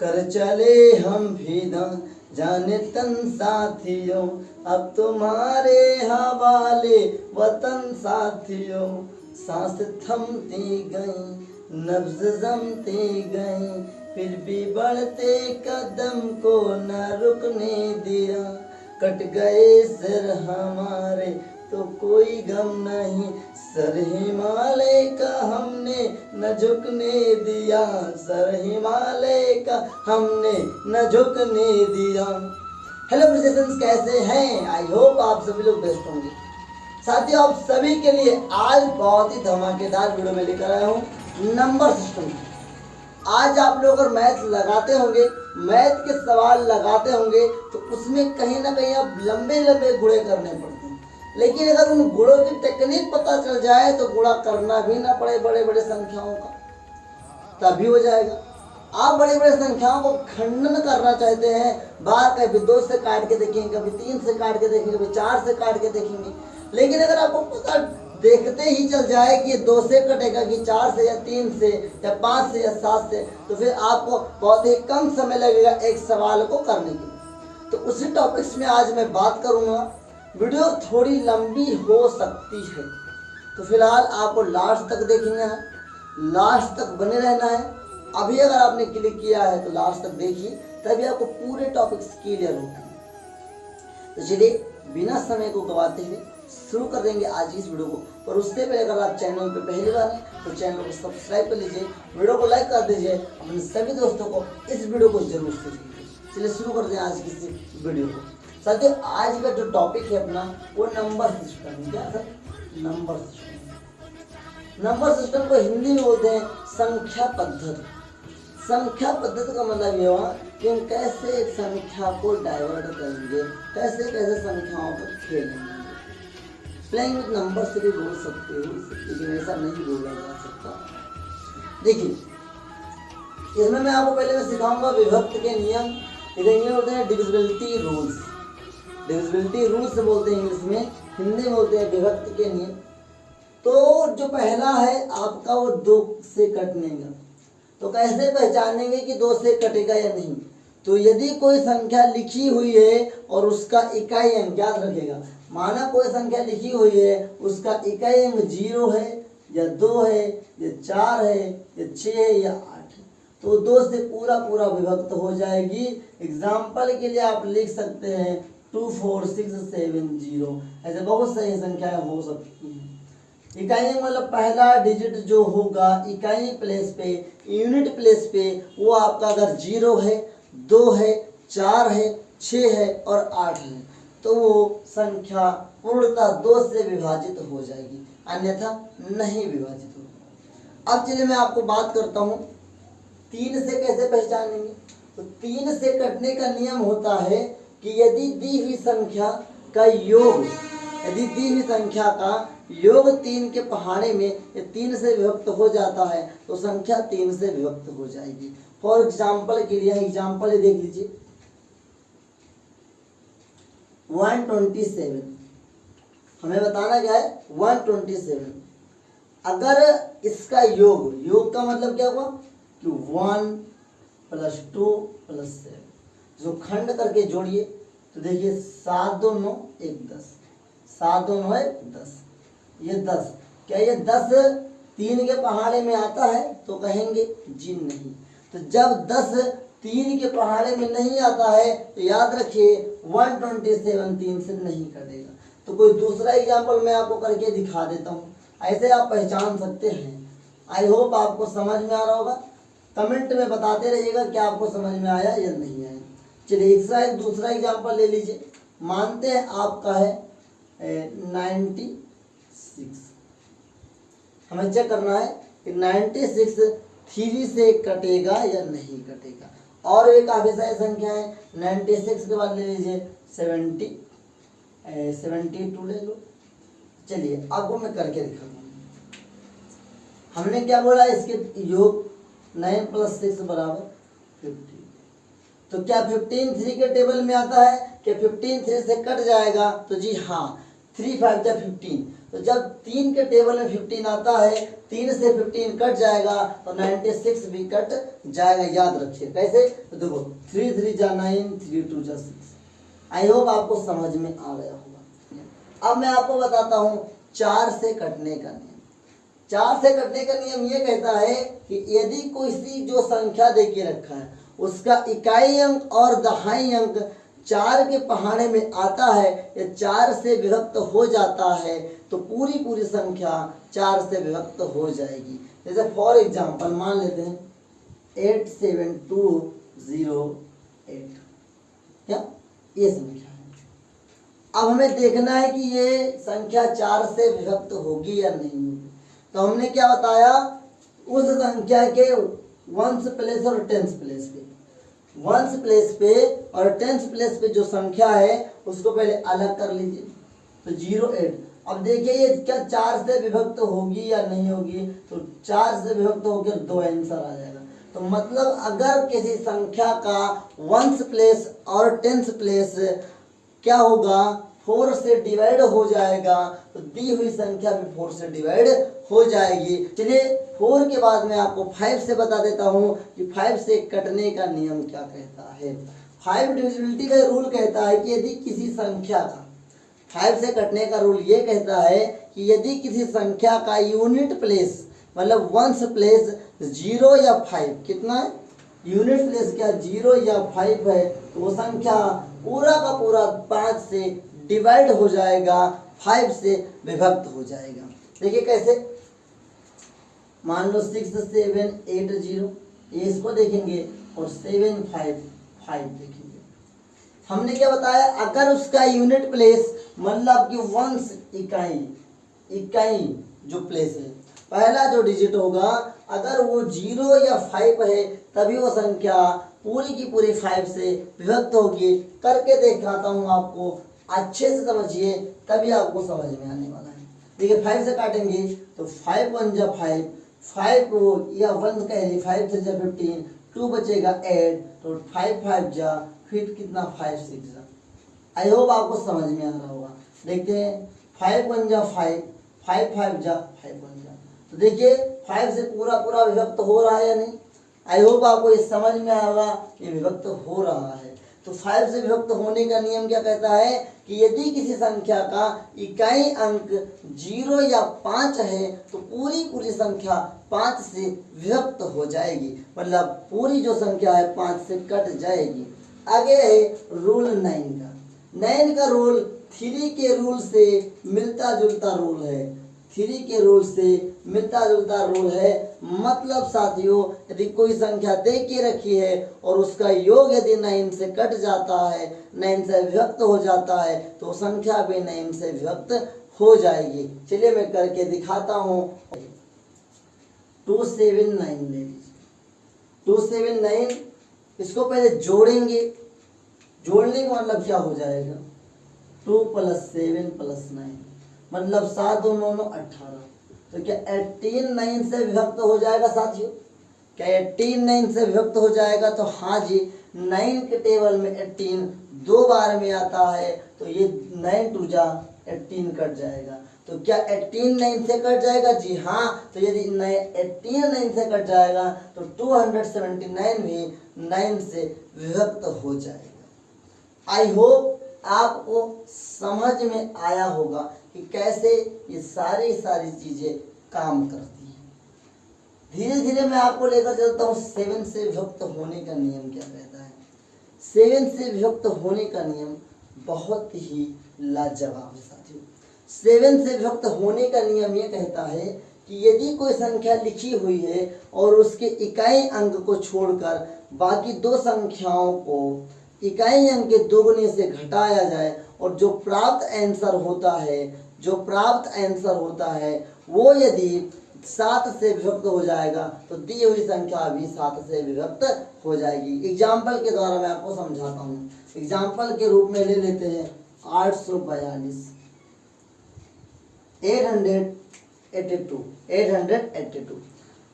कर चले हम भी न जाने तन साथियों, अब तुम्हारे हवाले वतन साथियों। सांस थमती गई, नब्ज जमती गई, फिर भी बढ़ते कदम को न रुकने दिया। कट गए सर हमारे तो कोई गम नहीं, सर हिमालय का हमने न झुकने दिया, सर हिमालय का हमने न झुकने दिया। हेलो प्रिसेशंस, कैसे हैं? आई होप आप सभी लोग बेस्ट होंगे। साथियों, आप सभी के लिए आज बहुत ही धमाकेदार वीडियो में लेकर आया हूँ नंबर सिस्टम। आज आप लोग अगर मैथ लगाते होंगे, मैथ के सवाल लगाते होंगे तो उसमें कहीं ना कहीं आप लंबे लंबे गुणे करने पड़ते हैं, लेकिन अगर उन गुणों की टेक्निक पता चल जाए तो गुणा करना भी ना पड़े बड़े बड़े संख्याओं का, तभी हो जाएगा। आप बड़े बड़े संख्याओं को खंडन करना चाहते हैं, बार कभी 2 से काट के देखेंगे, कभी 3 से काट के देखेंगे, कभी 4 से काट के देखेंगे, लेकिन अगर आपको पता देखते ही चल जाए कि ये 2 से कटेगा कि 4 से या 3 से या 5 से या 7 से, तो फिर आपको बहुत ही कम समय लगेगा एक सवाल को करने के लिए। तो उसी टॉपिक्स में आज मैं बात करूंगा। वीडियो थोड़ी लंबी हो सकती है, तो फिलहाल आपको लास्ट तक देखना है, लास्ट तक बने रहना है। अभी अगर आपने क्लिक किया है तो लास्ट तक देखिए, तभी आपको पूरे टॉपिक्स क्लियर होंगे। तो चलिए बिना समय को गवाते हुए शुरू कर देंगे आज की इस वीडियो को। पर उससे पहले अगर आप चैनल पे पहली बार हैं तो चैनल को सब्सक्राइब कर लीजिए, वीडियो को लाइक कर दीजिए, अपने सभी दोस्तों को इस वीडियो को जरूर शेयर कीजिए। चलिए शुरू करते हैं आज की इस वीडियो को। साथियों, आज का जो टॉपिक है अपना वो नंबर सिस्टम। क्या sir? Number system. Number system को हिंदी में बोलते हैं संख्या पद्धति। संख्या पद्धति का मतलब ये हुआ कि हम कैसे एक संख्या को डाइवर्ट करेंगे, कैसे कैसे संख्याओं पर खेलेंगे। प्लेइंग विद नंबर से भी बोल सकते हो, लेकिन ऐसा नहीं बोला जा सकता। देखिए, इसमें मैं आपको पहले मैं सिखाऊंगा विभक्त के नियम। इधर होते हैं डिविजिबिलिटी रूल्स। डिविजिबिलिटी रूल्स बोलते हैं इंग्लिश में, हिंदी में बोलते हैं विभक्त के नियम। तो जो पहला है आपका वो 2 से कटने का। तो कैसे पहचानेंगे कि 2 से कटेगा या नहीं? तो यदि कोई संख्या लिखी हुई है और उसका इकाई अंक याद रखेगा, माना कोई संख्या लिखी हुई है, उसका इकाई अंक 0 है या 2 है या 4 है या 6 है या 8 है, तो 2 से पूरा पूरा विभक्त हो जाएगी। एग्जाम्पल के लिए आप लिख सकते हैं 2 4 6 7 0। ऐसे बहुत सारी संख्याएं हो सकती हैं। इकाई मतलब पहला डिजिट जो होगा इकाई प्लेस पे, यूनिट प्लेस पे, वो आपका अगर 0 है, 2 है, 4 है, 6 है और 8 है, तो वो संख्या पूर्णतः 2 से विभाजित हो जाएगी, अन्यथा नहीं विभाजित होगी। अब चलिए मैं आपको बात करता हूँ 3 से कैसे पहचानेंगे। तो 3 से कटने का नियम होता है कि यदि दी हुई संख्या का योग, यदि दी हुई संख्या का योग 3 के पहाड़े में 3 से विभक्त हो जाता है तो संख्या 3 से विभक्त हो जाएगी। फॉर एग्जाम्पल के लिए एग्जाम्पल देख लीजिए 127। हमें बताना क्या है? 127। अगर इसका योग का मतलब क्या हुआ कि 1 + 2 + 7, जो खंड करके जोड़िए तो देखिए 7 2 9 1 10, 7 2 9 1 10, ये 10। क्या ये 10 3 के पहाड़े में आता है? तो कहेंगे जी नहीं। तो जब 10 3 के पहाड़े में नहीं आता है तो याद रखिए 127 3 से नहीं कटेगा। तो कोई दूसरा एग्जाम्पल मैं आपको करके दिखा देता हूँ, ऐसे आप पहचान सकते हैं। आई होप आपको समझ में आ रहा होगा। कमेंट में बताते रहिएगा कि आपको समझ में आया या नहीं आया। चलिए एक दूसरा एग्जाम्पल ले लीजिए। मानते हैं आपका है 96। हमें चेक करना है कि 96 3 से कटेगा या नहीं कटेगा। और भी काफ़ी सारी संख्या है। 96 के बाद ले लीजिए 72 ले लो। चलिए आपको मैं करके दिखाता हूँ। हमने क्या बोला? इसके योग 9 + 6 = 15। तो क्या 15 3 के टेबल में आता है? क्या 15 3 से कट जाएगा? तो जी हाँ, 3 5 जा 15। तो जब 3 के टेबल में 15 आता है, 3 से 15 कट जाएगा तो 96 भी कट जाएगा। याद रखिए कैसे, तो देखो 3 3 जा 9, 3 2 जा 6। आई होप आपको समझ में आ गया होगा। अब मैं आपको बताता हूँ 4 से कटने का नियम। 4 से कटने का नियम ये कहता है कि यदि कोई सी जो संख्या दे के रखा है उसका इकाई अंक और दहाई अंक 4 के पहाड़े में आता है या 4 से विभक्त हो जाता है तो पूरी पूरी संख्या 4 से विभक्त हो जाएगी। जैसे फॉर एग्जांपल मान लेते हैं 87208, क्या ये संख्या है। अब हमें देखना है कि ये संख्या 4 से विभक्त होगी या नहीं होगी। तो हमने क्या बताया, उस संख्या के वंस प्लेस और टेंस प्लेस पे, वंस प्लेस पे और टेंस प्लेस पे जो संख्या है उसको पहले अलग कर लीजिए। तो 08, अब देखिए ये क्या 4 से विभक्त होगी या नहीं होगी। तो 4 से विभक्त होकर 2 आंसर आ जाएगा। तो मतलब अगर किसी संख्या का वंस प्लेस और टेंस प्लेस क्या होगा, 4 से डिवाइड हो जाएगा तो दी हुई संख्या भी 4 से डिवाइड हो जाएगी। चलिए 4 के बाद मैं आपको 5 से बता देता हूँ कि 5 से कटने का नियम क्या कहता है। 5 डिविजिबिलिटी का रूल कहता है कि यदि किसी संख्या का 5 से कटने का रूल ये कहता है कि यदि किसी संख्या का यूनिट प्लेस मतलब वंस प्लेस 0 या 5, कितना है यूनिट प्लेस क्या 0 या 5 है तो वो संख्या पूरा का पूरा 5 से डिवाइड हो जाएगा, 5 से विभक्त हो जाएगा। देखिए कैसे, मान लो 6 7 8 0, इसको देखेंगे और 7 5 5 देखेंगे। हमने क्या बताया, अगर उसका यूनिट प्लेस मतलब कि वंस इकाई जो प्लेस है, पहला जो डिजिट होगा अगर वो 0 या 5 है तभी वो संख्या पूरी की पूरी 5 से विभक्त होगी। करके दिखाता हूँ आपको, अच्छे से समझिए तभी आपको समझ में आने वाला है। देखिए 5 से काटेंगे तो 5 1 जा 5, 5 को या 1 कह ली, 5 3 जा 15, 2 बचेगा 8, तो 5 5 जा, फिर कितना 5 6 जा। आई होप आपको समझ में आ रहा होगा। देखते हैं 5 1 जा 5, 5 5 जा 5 1 जा। तो देखिए 5 से पूरा पूरा विभक्त हो रहा है या नहीं। आई होप आपको ये समझ में आएगा, ये विभक्त हो रहा है। तो 5 से विभक्त होने का नियम क्या कहता है कि यदि किसी संख्या का इकाई अंक 0 या 5 है तो पूरी पूरी संख्या 5 से विभक्त हो जाएगी, मतलब पूरी जो संख्या है 5 से कट जाएगी। आगे है रूल 9 का। 9 का रूल 3 के रूल से मिलता जुलता रूल है। 3 के रूल से मिलता जुलता रूल है। मतलब साथियों, यदि कोई संख्या दे के रखी है और उसका योग यदि 9 से कट जाता है, 9 से विभक्त हो जाता है, तो संख्या भी 9 से विभक्त हो जाएगी। चलिए मैं करके दिखाता हूँ। 279 ले लीजिए। 279 इसको पहले जोड़ेंगे। जोड़ने का मतलब क्या हो जाएगा, 2 + 7 + 9 मतलब 7 2 9 18। तो क्या 18 9 से विभक्त हो जाएगा साथियों? क्या 18 9 से विभक्त हो जाएगा? तो हाँ जी, 9 के टेबल में 18 2 बार में आता है तो ये 9 2 जा 18 कट जाएगा। तो क्या 18 9 से कट जाएगा? जी हाँ। तो यदि 18 9 से कट जाएगा तो 279 भी 9 से विभक्त हो जाएगा। आई होप आपको समझ में आया होगा कि कैसे ये सारी चीजें काम करती हैं। धीरे धीरे मैं आपको लेकर चलता हूँ 7 से विभक्त होने का नियम क्या कहता है। 7 से विभक्त होने का नियम बहुत ही लाजवाब है साथियों। 7 से विभक्त होने का नियम ये कहता है कि यदि कोई संख्या लिखी हुई है और उसके इकाई अंक को छोड़कर बाकी दो संख्याओं को इकाई अंक के दोगुने से घटाया जाए और जो प्राप्त आंसर होता है वो यदि 7 से विभक्त हो जाएगा तो दी हुई संख्या भी 7 से विभक्त हो जाएगी। एग्जाम्पल के द्वारा मैं आपको समझाता हूँ। एग्जाम्पल के रूप में ले लेते हैं 842, 882।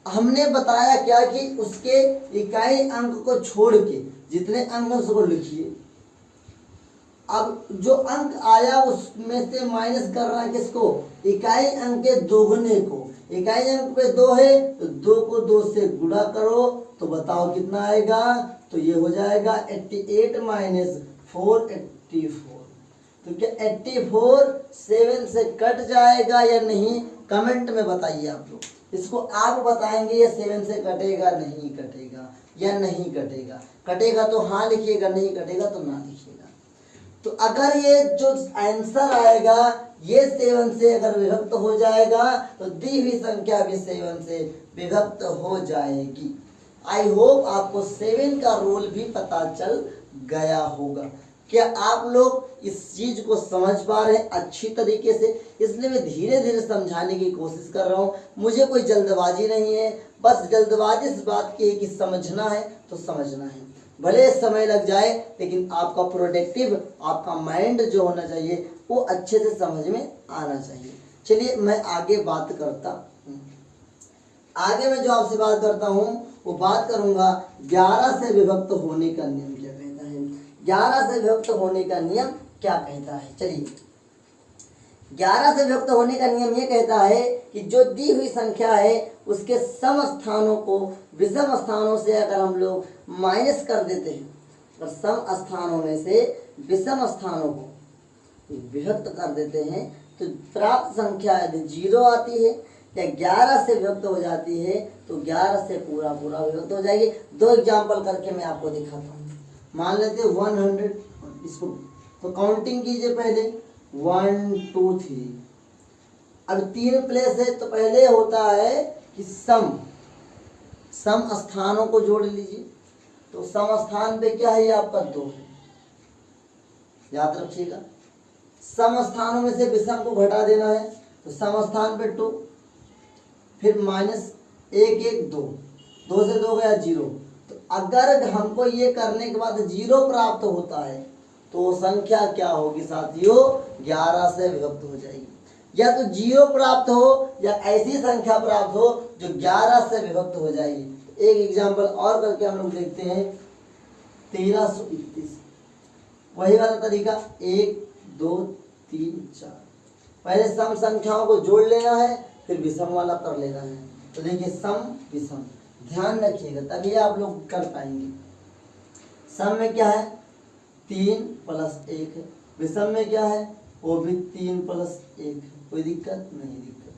हमने बताया क्या कि उसके इकाई अंक को छोड़ के जितने अंक उसको लिखिए अब जो अंक आया उसमें से माइनस करना है किसको, इकाई अंक के दोगुने को। इकाई अंक पे 2 है तो 2 को 2 से गुणा करो तो बताओ कितना आएगा, तो ये हो जाएगा 88 माइनस 4 84। तो क्या 84 7 से कट जाएगा या नहीं, कमेंट में बताइए आप लोग। इसको आप बताएंगे ये 7 से कटेगा नहीं कटेगा या नहीं कटेगा, कटेगा तो हाँ लिखिएगा, नहीं कटेगा तो ना लिखिएगा। तो अगर ये जो आंसर आएगा ये 7 से अगर विभक्त हो जाएगा तो दी हुई संख्या भी 7 से विभक्त हो जाएगी। आई होप आपको 7 का रूल भी पता चल गया होगा। क्या आप लोग इस चीज को समझ पा रहे हैं अच्छी तरीके से? इसलिए मैं धीरे धीरे समझाने की कोशिश कर रहा हूँ, मुझे कोई जल्दबाजी नहीं है। बस जल्दबाजी इस बात की है कि समझना है तो समझना है, भले समय लग जाए लेकिन आपका प्रोडक्टिव, आपका माइंड जो होना चाहिए वो अच्छे से समझ में आना चाहिए। चलिए मैं आगे बात करता हूँ। आगे मैं जो आपसे बात करता हूँ वो बात करूंगा 11 से विभक्त होने का नियम क्या कहता है। 11 से विभक्त होने का नियम क्या कहता है, चलिए 11 से विभक्त होने का नियम ये कहता है कि जो दी हुई संख्या है उसके सम स्थानों को विषम स्थानों से अगर हम लोग माइनस कर देते हैं, अगर सम स्थानों में से विषम स्थानों को विभक्त कर देते हैं तो प्राप्त संख्या यदि 0 आती है या 11 से विभक्त हो जाती है तो 11 से पूरा पूरा विभक्त हो जाएगी। 2 एग्जाम्पल करके मैं आपको दिखाता हूँ। मान लेते हैं 100, इसको तो काउंटिंग कीजिए पहले 1 2 3। अब 3 प्लेस है तो पहले होता है कि सम स्थानों को जोड़ लीजिए। तो सम स्थान पे क्या है, ये आपका 2 है, याद रखिएगा। सम स्थानों में से विषम को घटा देना है तो सम स्थान पे 2, फिर माइनस 1 1 2, 2 से 2 गया 0। तो अगर हमको ये करने के बाद 0 प्राप्त होता है तो संख्या क्या होगी साथियों, 11 से विभक्त हो जाएगी। या तो 0 प्राप्त हो या ऐसी संख्या प्राप्त हो जो 11 से विभक्त हो जाएगी। एक एग्जाम्पल और करके हम लोग देखते हैं 1331। वही वाला तरीका 1 2 3 4, पहले सम संख्याओं को जोड़ लेना है फिर विषम वाला कर लेना है। तो देखिए सम विषम ध्यान रखिएगा तभी आप लोग कर पाएंगे। सम में क्या है 3 प्लस 1 है, विषम में क्या है वो भी 3 प्लस 1 है। कोई दिक्कत नहीं, दिक्कत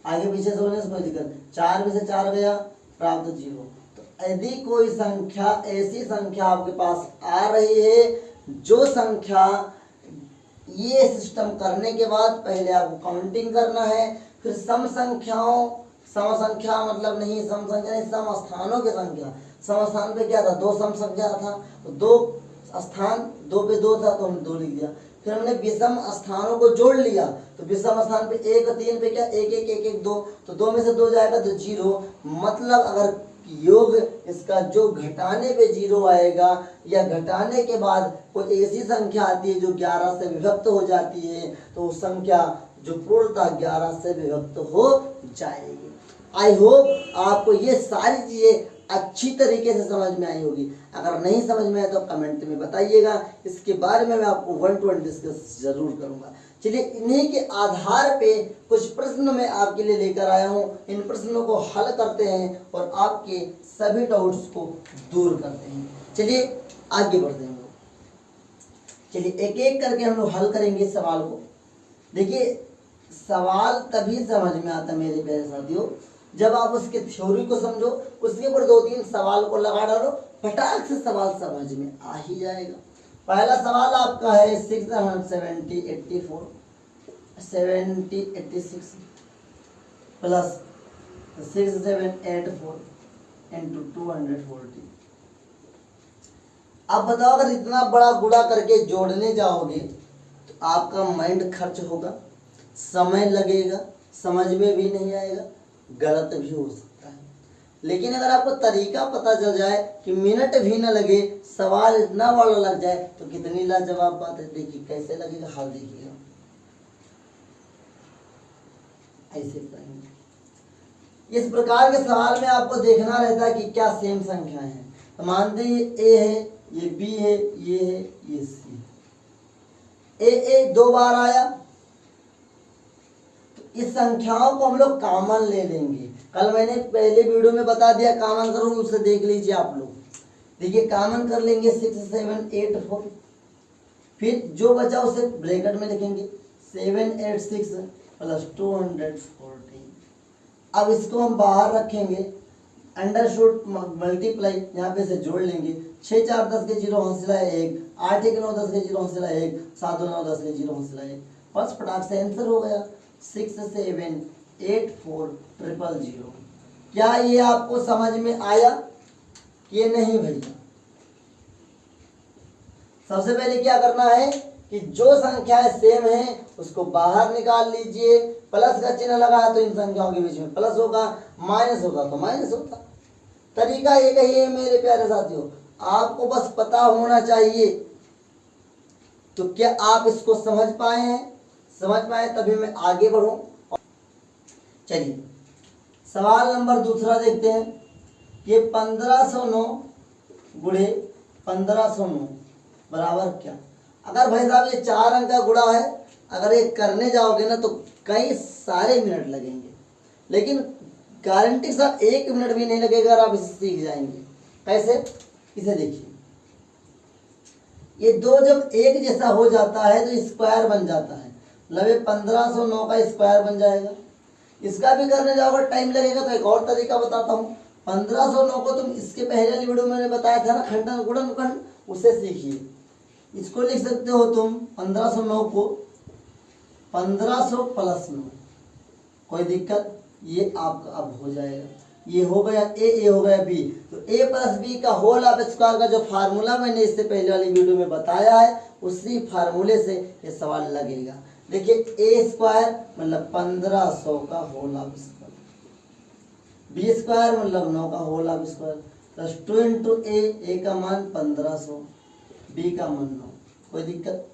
आगे पीछे से होने से कोई दिक्कत। 4 में से 4 गया प्राप्त 0। तो यदि कोई संख्या ऐसी संख्या आपके पास आ रही है जो संख्या ये सिस्टम करने के बाद पहले आपको काउंटिंग करना है, फिर सम संख्याओं, सम संख्या मतलब नहीं सम संख्या नहीं, सम स्थानों की संख्या। सम स्थान पे क्या था 2 सम संख्या था तो 2 स्थान 2 पे 2 था तो हमने 2 लिख दिया। फिर हमने विषम स्थानों को जोड़ लिया तो विषम स्थान पे 1 3 पे क्या 1 1 1 1 2, तो 2 में से 2 जाएगा तो 0। मतलब अगर योग इसका जो घटाने पे 0 आएगा या घटाने के बाद कोई ऐसी संख्या आती है जो 11 से विभक्त हो जाती है तो वो संख्या जो पूर्णतः 11 से विभक्त हो जाएगी। आई होप आपको ये सारी चीजें अच्छी तरीके से समझ में आई होगी। अगर नहीं समझ में आए तो कमेंट में बताइएगा, इसके बारे में मैं आपको 1 to 1 डिस्कस जरूर करूंगा। चलिए इन्हीं के आधार पे कुछ प्रश्न मैं आपके लिए लेकर आया हूँ, इन प्रश्नों को हल करते हैं और आपके सभी डाउट्स को दूर करते हैं। चलिए आगे बढ़ते हैं हम लोग। चलिए एक एक करके हम लोग हल करेंगे सवाल को। देखिए सवाल तभी समझ में आता मेरे प्यारे साथियों जब आप उसके थ्योरी को समझो, उसके ऊपर 2-3 सवाल को लगा डालो, फटाक से सवाल समझ में आ ही जाएगा। पहला सवाल आपका है 670 84 70 86 प्लस 6784 इंटू 240। अब बताओ अगर इतना बड़ा गुणा करके जोड़ने जाओगे तो आपका माइंड खर्च होगा, समय लगेगा, समझ में भी नहीं आएगा, गलत भी हो सकता है। लेकिन अगर आपको तरीका पता चल जाए कि मिनट भी न लगे, सवाल इतना बड़ा लग जाए तो कितनी लाजवाब बात है। देखिए कैसे लगेगा, हाल देखिएगा। ऐसे करेंगे। इस प्रकार के सवाल में आपको देखना रहता है कि क्या सेम संख्या है। तो मानते हैं ये ए है, ये बी है, ये है, ये सी है। ए 2 बार आया, तो इस संख्याओं को हम लोग कॉमन ले लेंगे। कल मैंने पहले वीडियो में बता दिया कॉमन करो, उसे देख लीजिए आप लोग। देखिए कॉमन कर लेंगे 6 7 8 4, फिर जो बचा उसे ब्रैकेट में लिखेंगे 786 प्लस 240। अब इसको हम बाहर रखेंगे, अंडरशूट मल्टीप्लाई यहाँ पे से जोड़ लेंगे। 6 4 10 के 0 हौसला 1, 8 1 9 10 के 0 हौसला 1, 7 2 9 10 के 0 हौसला 1। बस फटाक से आंसर हो गया 6 7 8 4 0 0। क्या ये आपको समझ में आया कि नहीं भैया? सबसे पहले क्या करना है कि जो संख्याएं सेम है उसको बाहर निकाल लीजिए। प्लस का चिन्ह लगा है तो इन संख्याओं के बीच में प्लस होगा, माइनस होगा तो माइनस होगा। तरीका एक ही है मेरे प्यारे साथियों, आपको बस पता होना चाहिए। तो क्या आप इसको समझ पाए हैं? समझ पाए तभी मैं आगे बढ़ूं। चलिए सवाल नंबर दूसरा देखते हैं। ये 1509 गुणे 1509 बराबर क्या? अगर भाई साहब ये 4 अंक का गुणा है, अगर ये करने जाओगे ना तो कई सारे मिनट लगेंगे, लेकिन गारंटी के साथ 1 मिनट भी नहीं लगेगा और आप इसे सीख जाएंगे। कैसे? इसे देखिए, ये दो जब एक जैसा हो जाता है तो स्क्वायर बन जाता है, मतलब ये 1509 का स्क्वायर बन जाएगा। इसका भी करने जाओगे टाइम लगेगा, तो एक और तरीका बताता हूँ। 1509 को तुम इसके पहले वाली वीडियो में मैंने बताया था ना, खंडन गुणन खंड, उसे सीखिए। इसको लिख सकते हो तुम 1509 को 1500 प्लस 9, कोई दिक्कत? ये आपका अब हो जाएगा। ये हो गया ए, ये हो गया बी, तो ए प्लस बी का होल ऑफ स्क्वायर का जो फार्मूला मैंने इससे पहले वाली वीडियो में बताया है, उसी फार्मूले से ये सवाल लगेगा। देखिए ए स्क्वायर मतलब 1500 का whole of square, B square मतलब 9 का whole of square, plus 2 into A का मान 1500, बी का मान 9, कोई दिक्कत?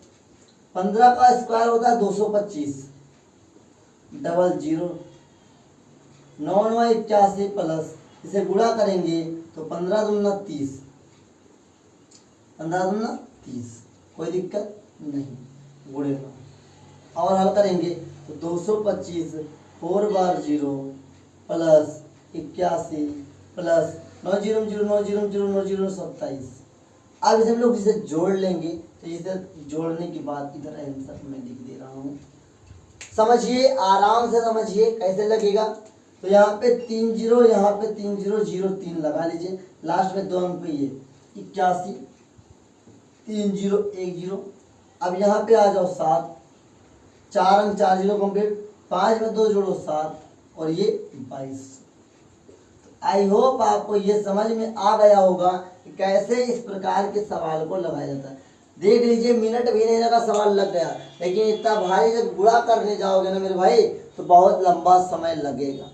15 का स्क्वायर होता है 225, डबल 0, 9 9 81 प्लस इसे गुणा करेंगे तो 15 दूना 30, 15 दूना 30, कोई दिक्कत नहीं, गुणे 9। और हल करेंगे तो 225 4 बार 0 प्लस 81 प्लस 9 0 0 9 0 0 9 0 27। अब इसे हम लोग इसे जोड़ लेंगे, तो इसे जोड़ने के बाद इधर आंसर मैं लिख दे रहा हूँ। समझिए, आराम से समझिए कैसे लगेगा। तो यहाँ पे 3 0, यहाँ पे 3 0 0 3 लगा लीजिए, लास्ट में 2 अंक पे ये 81 3 0 1 0। अब यहाँ पे आ जाओ 7, 4 अंक 4 0 कंप्लीट, 5 में 2 जोड़ो 7 और ये 22। आई होप आपको ये समझ में आ गया होगा कि कैसे इस प्रकार के सवाल को लगाया जाता है। देख लीजिए, मिनट भी नहीं लगा सवाल लग गया, लेकिन इतना भारी जब गुणा करने जाओगे ना मेरे भाई तो बहुत लंबा समय लगेगा।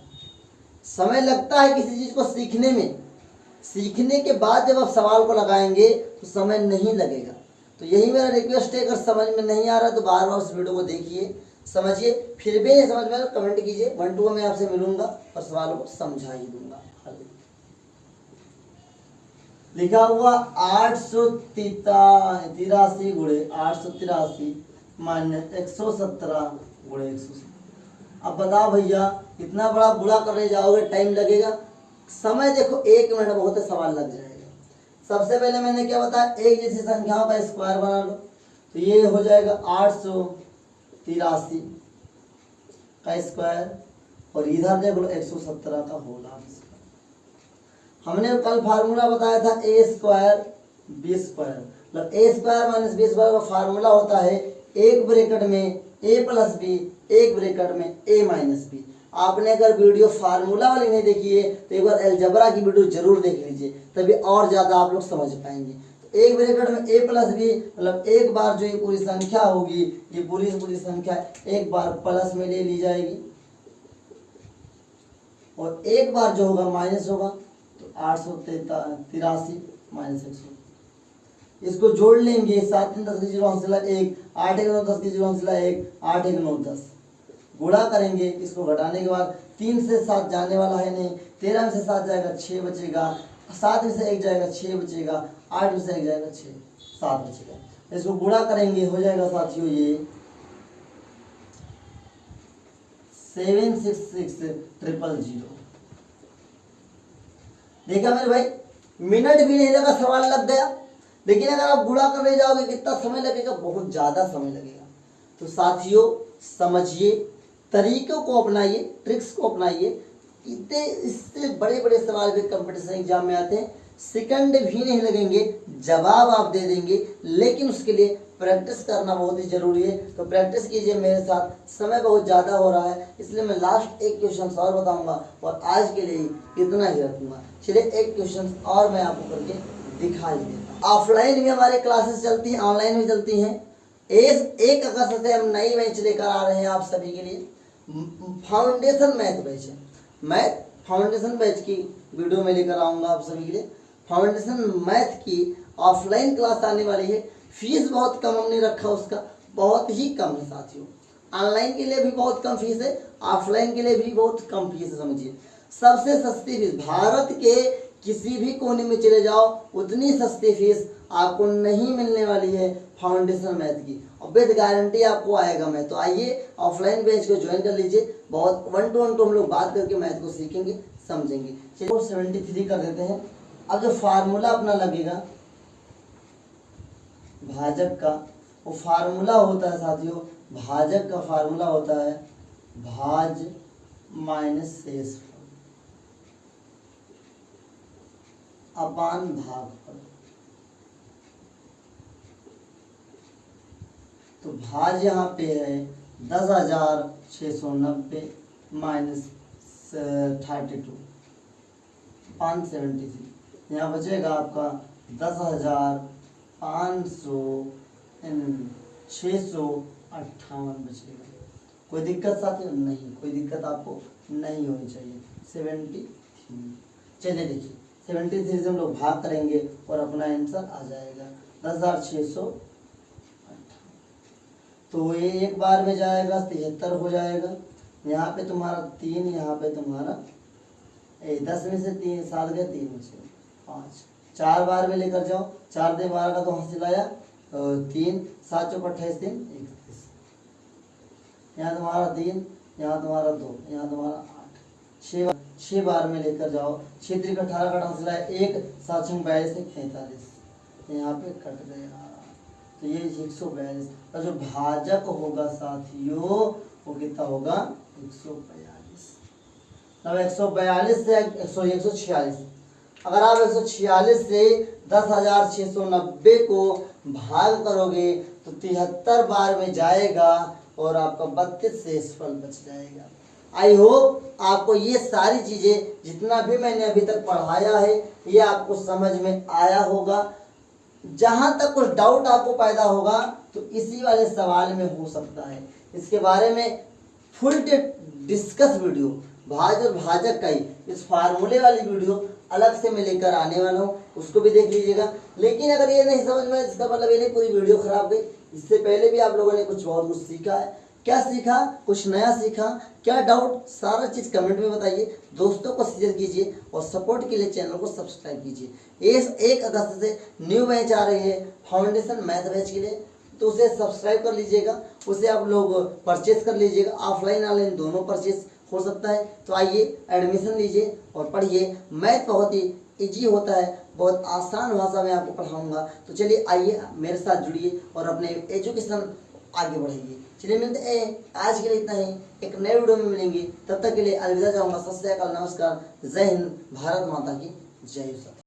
समय लगता है किसी चीज को सीखने में, सीखने के बाद जब आप सवाल को लगाएंगे तो समय नहीं लगेगा। तो यही मेरा रिक्वेस्ट है, अगर समझ में नहीं आ रहा तो बार बार उस वीडियो को देखिए, समझिए। फिर भी नहीं समझ में तो कमेंट कीजिए, 1 2 में आपसे मिलूंगा और सवालों को समझा ही दूंगा। लिखा हुआ 883 गुणे 883 माइनस 117 गुणे 117। अब बताओ भैया, इतना बड़ा गुणा करने जाओगे टाइम लगेगा? समय देखो 1 मिनट बहुत है, सवाल लग जाएगा। सबसे पहले मैंने क्या बताया, एक जैसी संख्याओं का स्क्वायर बना लो, तो ये हो जाएगा 883 का स्क्वायर, और इधर देख लो 117 का होल ऑफ स्क्वायर। हमने कल फार्मूला बताया था ए स्क्वायर बी स्क्वायर, मतलब ए स्क्वायर माइनस बी स्क्वायर का फार्मूला होता है एक ब्रैकेट में ए प्लस बी, एक ब्रैकेट में ए माइनस बी। आपने अगर वीडियो फार्मूला वाली नहीं देखी है तो एक बार अलजेब्रा की वीडियो जरूर देख लीजिए, तभी और ज़्यादा आप लोग समझ पाएंगे। तो एक ब्रैकेट में ए प्लस बी, मतलब एक बार जो ये पूरी संख्या होगी, ये पूरी संख्या एक बार प्लस में ले ली जाएगी, और एक बार जो होगा माइनस होगा, तो 883 माइनस 100। इसको जोड़ लेंगे, 7 3 10 के 0 हौसला 1, 8 1 9 10 के 0 हौसला 1, 8 1 9 10। गुणा करेंगे, इसको घटाने के बाद 3 से 7 जाने वाला है नहीं, 13 में से 7 जाएगा 6 बचेगा, 7 में से 1 जाएगा 6 बचेगा, 8 में से 1 जाएगा 6 7 बचेगा। इसको गुणा करेंगे हो जाएगा साथियों ये 766000। देखा मेरे भाई, मिनट भी नहीं लगा, सवाल लग गया। लेकिन अगर आप गुणा करने जाओगे कितना समय लगेगा, बहुत ज्यादा समय लगेगा। तो साथियों समझिए, तरीकों को अपनाइए, ट्रिक्स को अपनाइए। इतने इससे बड़े बड़े सवाल भी कंपटीशन एग्जाम में आते हैं, सेकंड भी नहीं लगेंगे, जवाब आप दे देंगे। लेकिन उसके लिए प्रैक्टिस करना बहुत ही जरूरी है। तो प्रैक्टिस कीजिए मेरे साथ। समय बहुत ज़्यादा हो रहा है, इसलिए मैं लास्ट एक क्वेश्चन और बताऊंगा और आज के लिए इतना ही रखूंगा। चलिए एक क्वेश्चन और मैं आपको करके दिखा ही देता हूँ। ऑफलाइन भी हमारे क्लासेस चलती हैं, ऑनलाइन भी चलती हैं। 1 अगस्त से हम नई बैच लेकर आ रहे हैं आप सभी के लिए। फाउंडेशन मैथ बैच है, मैथ फाउंडेशन बैच की वीडियो में लेकर आऊँगा आप सभी के लिए। फाउंडेशन मैथ की ऑफलाइन क्लास आने वाली है। फीस बहुत कम हमने रखा, उसका बहुत ही कम है साथियों। ऑनलाइन के लिए भी बहुत कम फीस है, ऑफलाइन के लिए भी बहुत कम फीस है। समझिए, सबसे सस्ती फीस, भारत के किसी भी कोने में चले जाओ उतनी सस्ती फीस आपको नहीं मिलने वाली है फाउंडेशन मैथ की, और विद गारंटी आपको आएगा मैथ। तो आइए ऑफलाइन बैच को ज्वाइन कर लीजिए। बहुत 1 to 1 तो हम लोग बात करके मैथ को सीखेंगे, समझेंगे। चलिए 73 कर देते हैं। अब जो फार्मूला अपना लगेगा भाजक का, वो फार्मूला होता है साथियों, भाजक का फार्मूला होता है भाज माइनस शेषफल अपान भागफल। तो भाज यहाँ पे है 10,690 माइनस 32 अपान 73। यहाँ बचेगा आपका 10,658 बचेगा। कोई दिक्कत साथियों? नहीं, कोई दिक्कत आपको नहीं होनी चाहिए। 73। चलिए देखिए, 73 से हम लोग भाग करेंगे और अपना आंसर आ जाएगा 10,658। तो ये एक बार में जाएगा 73 हो जाएगा। यहाँ पे तुम्हारा 3, यहाँ पे तुम्हारा 10 में से 3 7 गए, 3 बचे 5। 4 बार में लेकर जाओ, 4 दे 12 का तो हासिल आया 3, 7 चौक 28, 3 31। यहाँ तुम्हारा 3, यहाँ तुम्हारा 2, यहाँ तुम्हारा 8। 6 बार में लेकर जाओ, 6 3 18 का हासिल आया 1, 7 6 42 43। यहाँ पे कट गया, तो ये 142। और जो भाजक होगा साथियों वो कितना होगा? 142। अब 142 से 146, अगर आप 146 से 10,690 को भाग करोगे तो 73 बार में जाएगा और आपका 32 शेषफल बच जाएगा। आई होप आपको ये सारी चीजें जितना भी मैंने अभी तक पढ़ाया है ये आपको समझ में आया होगा। जहां तक कुछ डाउट आपको पैदा होगा तो इसी वाले सवाल में हो सकता है। इसके बारे में फुल डिस्कस वीडियो भाज और भाजक का ही, इस फार्मूले वाली वीडियो अलग से मैं लेकर आने वाला हूँ, उसको भी देख लीजिएगा। लेकिन अगर ये नहीं समझ में, इसका मतलब ये नहीं पूरी वीडियो खराब गई। इससे पहले भी आप लोगों ने कुछ बहुत कुछ सीखा है। क्या सीखा? कुछ नया सीखा? क्या डाउट? सारा चीज़ कमेंट में बताइए, दोस्तों को शेयर कीजिए और सपोर्ट के लिए चैनल को सब्सक्राइब कीजिए। इस 1 अगस्त से न्यू बैच आ रही है फाउंडेशन मैथ बैच के लिए, तो उसे सब्सक्राइब कर लीजिएगा, उसे आप लोग परचेज कर लीजिएगा। ऑफलाइन ऑनलाइन दोनों परचेज हो सकता है। तो आइए एडमिशन लीजिए और पढ़िए। मैथ बहुत ही इजी होता है, बहुत आसान भाषा में आपको पढ़ाऊंगा। तो चलिए आइए मेरे साथ जुड़िए और अपने एजुकेशन आगे बढ़ाइए। चलिए मिलते हैं, आज के लिए इतना ही। एक नए वीडियो में मिलेंगे, तब तक के लिए अलविदा चाहूँगा। सत श्री अकाल, नमस्कार, जय हिंद, भारत माता की जय।